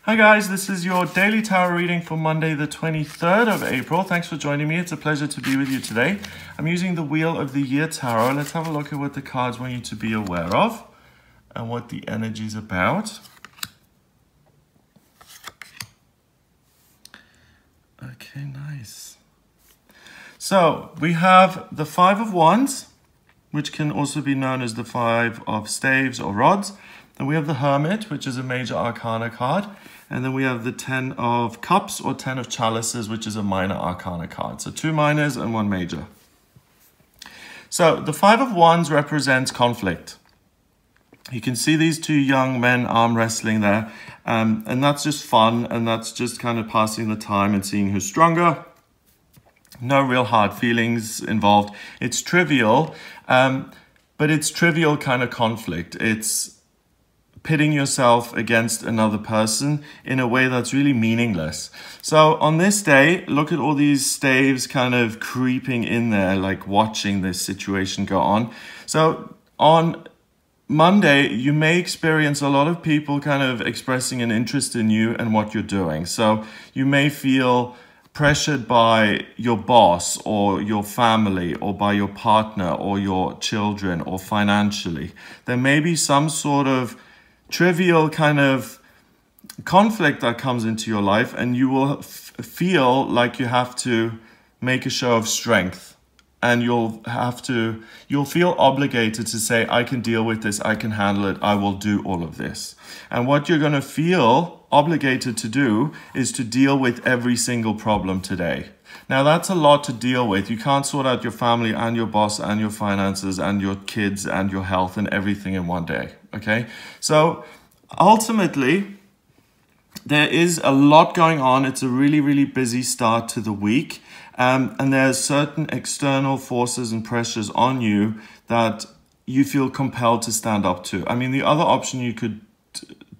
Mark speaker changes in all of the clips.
Speaker 1: Hi guys, this is your daily tarot reading for Monday the 23rd of April. Thanks for joining me. It's a pleasure to be with you today. I'm using the Wheel of the Year Tarot. Let's have a look at what the cards want you to be aware of and what the energy is about. Okay, nice. So we have the Five of Wands, which can also be known as the Five of Staves or Rods. Then we have the Hermit, which is a major arcana card. And then we have the 10 of Cups or 10 of Chalices, which is a minor arcana card. So 2 minors and 1 major. So the Five of Wands represents conflict. You can see these two young men arm wrestling there. And that's just fun. And that's just kind of passing the time and seeing who's stronger. No real hard feelings involved. It's trivial, but it's trivial kind of conflict. It's pitting yourself against another person in a way that's really meaningless. So on this day, look at all these staves kind of creeping in there, like watching this situation go on. So on Monday, you may experience a lot of people kind of expressing an interest in you and what you're doing. So you may feel pressured by your boss or your family or by your partner or your children or financially. There may be some sort of trivial kind of conflict that comes into your life, and you will feel like you have to make a show of strength, and you'll feel obligated to say, I can deal with this, I can handle it, I will do all of this. And what you're going to feel obligated to do is to deal with every single problem today. Now that's a lot to deal with. You can't sort out your family and your boss and your finances and your kids and your health and everything in one day, okay? So ultimately, there is a lot going on. It's a really, really busy start to the week. And there's certain external forces and pressures on you that you feel compelled to stand up to. I mean, the other option you could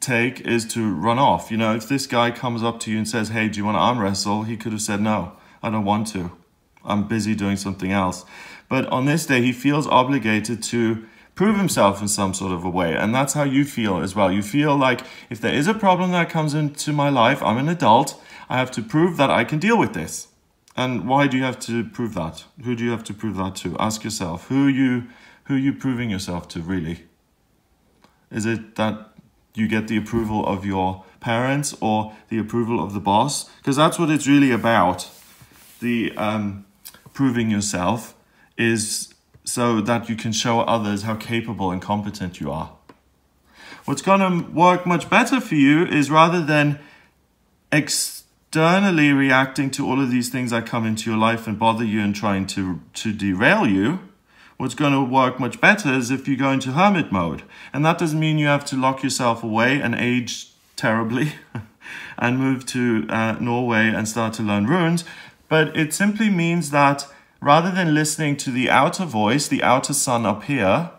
Speaker 1: take is to run off. You know, if this guy comes up to you and says, hey, do you want to arm wrestle? He could have said, no, I don't want to. I'm busy doing something else. But on this day, he feels obligated to prove himself in some sort of a way. And that's how you feel as well. You feel like if there is a problem that comes into my life, I'm an adult, I have to prove that I can deal with this. And why do you have to prove that? Who do you have to prove that to? Ask yourself, who are you proving yourself to, really? Is it that you get the approval of your parents or the approval of the boss? Because that's what it's really about. The proving yourself is so that you can show others how capable and competent you are. What's going to work much better for you is, rather than externally reacting to all of these things that come into your life and bother you and trying to derail you, what's going to work much better is if you go into hermit mode. And that doesn't mean you have to lock yourself away and age terribly and move to Norway and start to learn runes. But it simply means that rather than listening to the outer voice, the outer sun up here,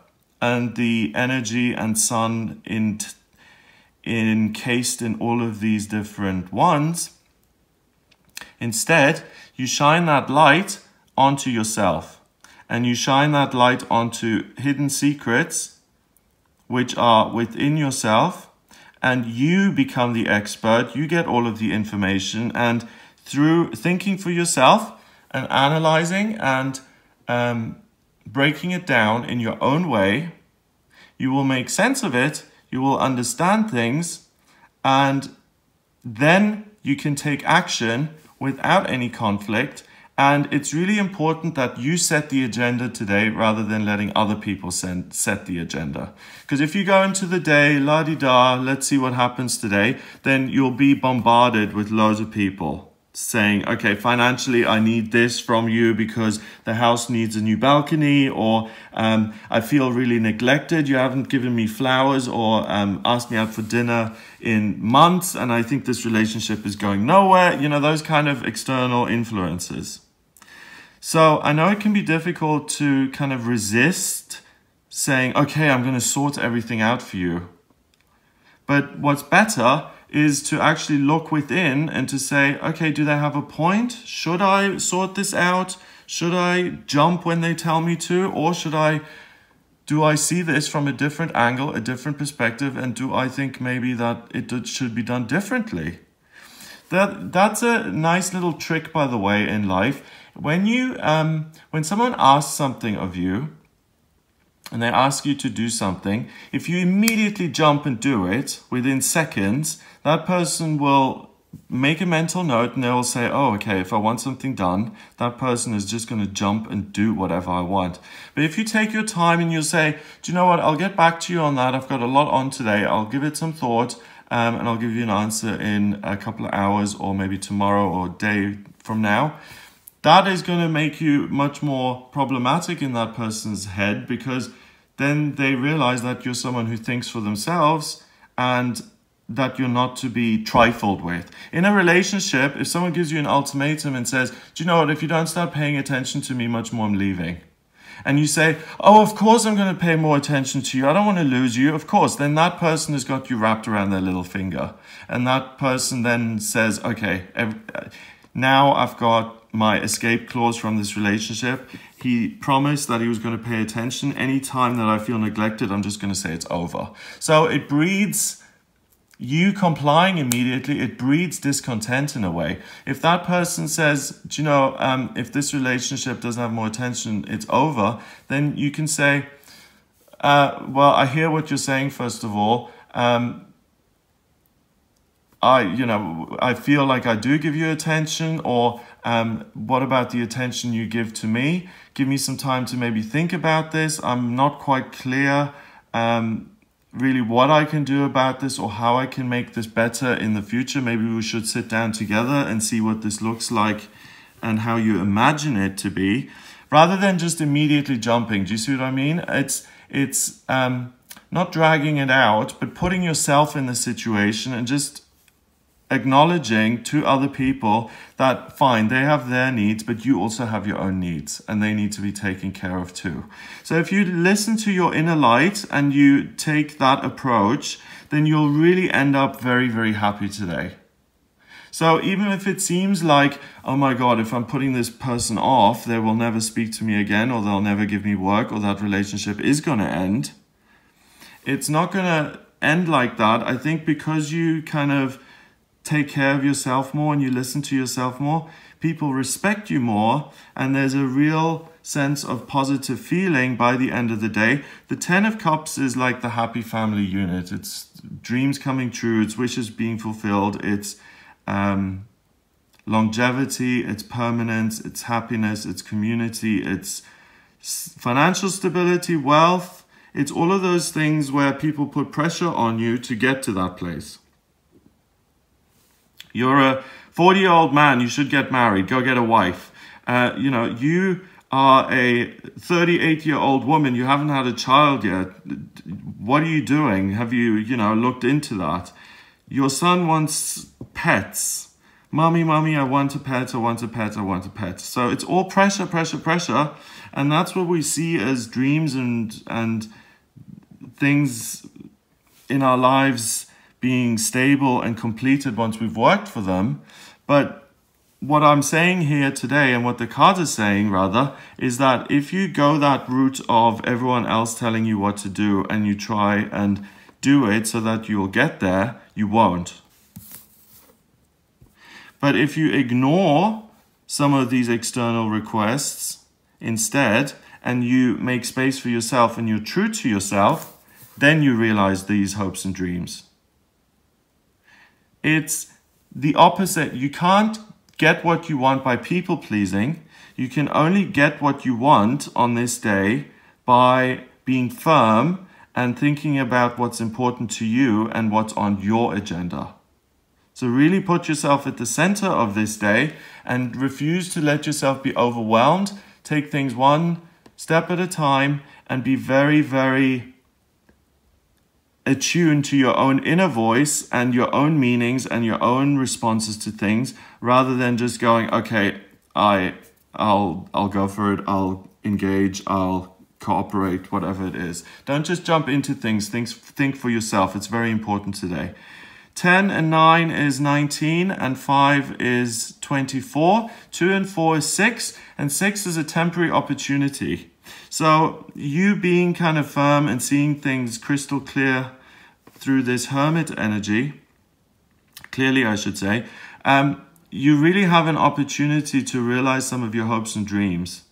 Speaker 1: and the energy and sun encased in all of these different ones, instead, you shine that light onto yourself. And you shine that light onto hidden secrets, which are within yourself. And you become the expert. You get all of the information. And through thinking for yourself and analyzing and breaking it down in your own way, you will make sense of it. You will understand things. And then you can take action without any conflict. And it's really important that you set the agenda today rather than letting other people set the agenda. Because if you go into the day, la-di-da, let's see what happens today, then you'll be bombarded with loads of people saying, okay, financially, I need this from you because the house needs a new balcony, or I feel really neglected. You haven't given me flowers or asked me out for dinner in months, and I think this relationship is going nowhere. You know, those kind of external influences. So I know it can be difficult to kind of resist saying, okay, I'm going to sort everything out for you. But what's better is to actually look within and to say, okay, do they have a point? Should I sort this out? Should I jump when they tell me to? Or should I do I see this from a different angle, a different perspective, and do I think maybe that it should be done differently? That's a nice little trick, by the way, in life. When someone asks something of you, and they ask you to do something, if you immediately jump and do it within seconds, that person will make a mental note and they'll say, oh, okay, if I want something done, that person is just going to jump and do whatever I want. But if you take your time and you'll say, do you know what, I'll get back to you on that. I've got a lot on today. I'll give it some thought and I'll give you an answer in a couple of hours or maybe tomorrow or a day from now. That is going to make you much more problematic in that person's head, because then they realize that you're someone who thinks for themselves and that you're not to be trifled with. In a relationship, if someone gives you an ultimatum and says, do you know what, if you don't start paying attention to me much more, I'm leaving. And you say, oh, of course I'm going to pay more attention to you. I don't want to lose you. Of course. Then that person has got you wrapped around their little finger. And that person then says, okay, now I've got my escape clause from this relationship. He promised that he was going to pay attention. Any time that I feel neglected, I'm just going to say it's over. So it breeds you complying immediately. It breeds discontent in a way. If that person says, do you know, if this relationship doesn't have more attention, it's over, then you can say, well, I hear what you're saying, first of all. I feel like I do give you attention, or what about the attention you give to me? Give me some time to maybe think about this. I'm not quite clear really what I can do about this or how I can make this better in the future. Maybe we should sit down together and see what this looks like and how you imagine it to be, rather than just immediately jumping. Do you see what I mean? It's not dragging it out, but putting yourself in the situation and just acknowledging to other people that, fine, they have their needs, but you also have your own needs and they need to be taken care of too. So if you listen to your inner light and you take that approach, then you'll really end up very, very happy today. So even if it seems like, oh my God, if I'm putting this person off, they will never speak to me again, or they'll never give me work, or that relationship is going to end, it's not going to end like that. I think because you kind of take care of yourself more and you listen to yourself more, people respect you more, and there's a real sense of positive feeling by the end of the day. The 10 of Cups is like the happy family unit. It's dreams coming true, it's wishes being fulfilled, it's longevity, it's permanence, it's happiness, it's community, it's financial stability, wealth. It's all of those things where people put pressure on you to get to that place. You're a 40-year-old man, you should get married, go get a wife. You are a 38-year-old woman, you haven't had a child yet. What are you doing? Have you, looked into that? Your son wants pets. Mommy, I want a pet, I want a pet, I want a pet. So it's all pressure, pressure, pressure. And that's what we see as dreams and things in our lives being stable and completed once we've worked for them. But what I'm saying here today, and what the cards are saying rather, is that if you go that route of everyone else telling you what to do and you try and do it so that you'll get there, you won't. But if you ignore some of these external requests instead, and you make space for yourself and you're true to yourself, then you realize these hopes and dreams. It's the opposite. You can't get what you want by people pleasing. You can only get what you want on this day by being firm and thinking about what's important to you and what's on your agenda. So really put yourself at the center of this day and refuse to let yourself be overwhelmed. Take things one step at a time and be very, very attuned to your own inner voice and your own meanings and your own responses to things, rather than just going, okay, I'll go for it, I'll engage, I'll cooperate, whatever it is. Don't just jump into things. Think for yourself. It's very important today. 10 and 9 is 19, and 5 is 24. 2 and 4 is 6, and 6 is a temporary opportunity. So you being kind of firm and seeing things crystal clear through this hermit energy, clearly I should say, you really have an opportunity to realize some of your hopes and dreams.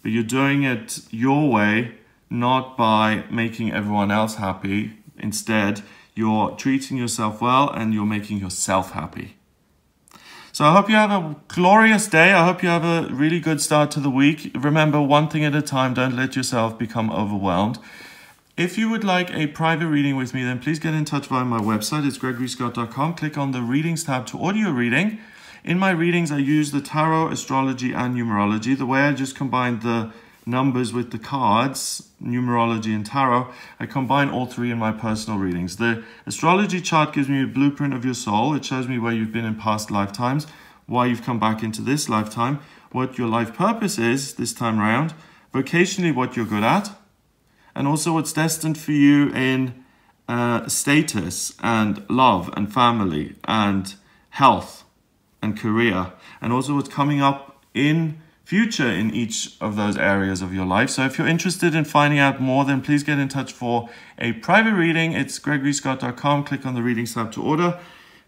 Speaker 1: But you're doing it your way, not by making everyone else happy. Instead, you're treating yourself well and you're making yourself happy. So I hope you have a glorious day. I hope you have a really good start to the week. Remember, one thing at a time. Don't let yourself become overwhelmed. If you would like a private reading with me, then please get in touch via my website. It's gregoryscott.com. Click on the readings tab to order your reading. In my readings, I use the tarot, astrology, and numerology. The way I just combined the numbers with the cards, numerology and tarot, I combine all three in my personal readings. The astrology chart gives me a blueprint of your soul. It shows me where you've been in past lifetimes, why you've come back into this lifetime, what your life purpose is this time around, vocationally what you're good at, and also what's destined for you in status and love and family and health and career, and also what's coming up in future in each of those areas of your life. So if you're interested in finding out more, then please get in touch for a private reading. It's gregoryscott.com. Click on the readings tab to order.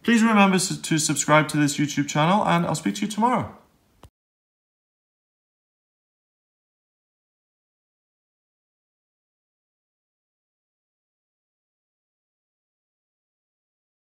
Speaker 1: Please remember to subscribe to this YouTube channel, and I'll speak to you tomorrow.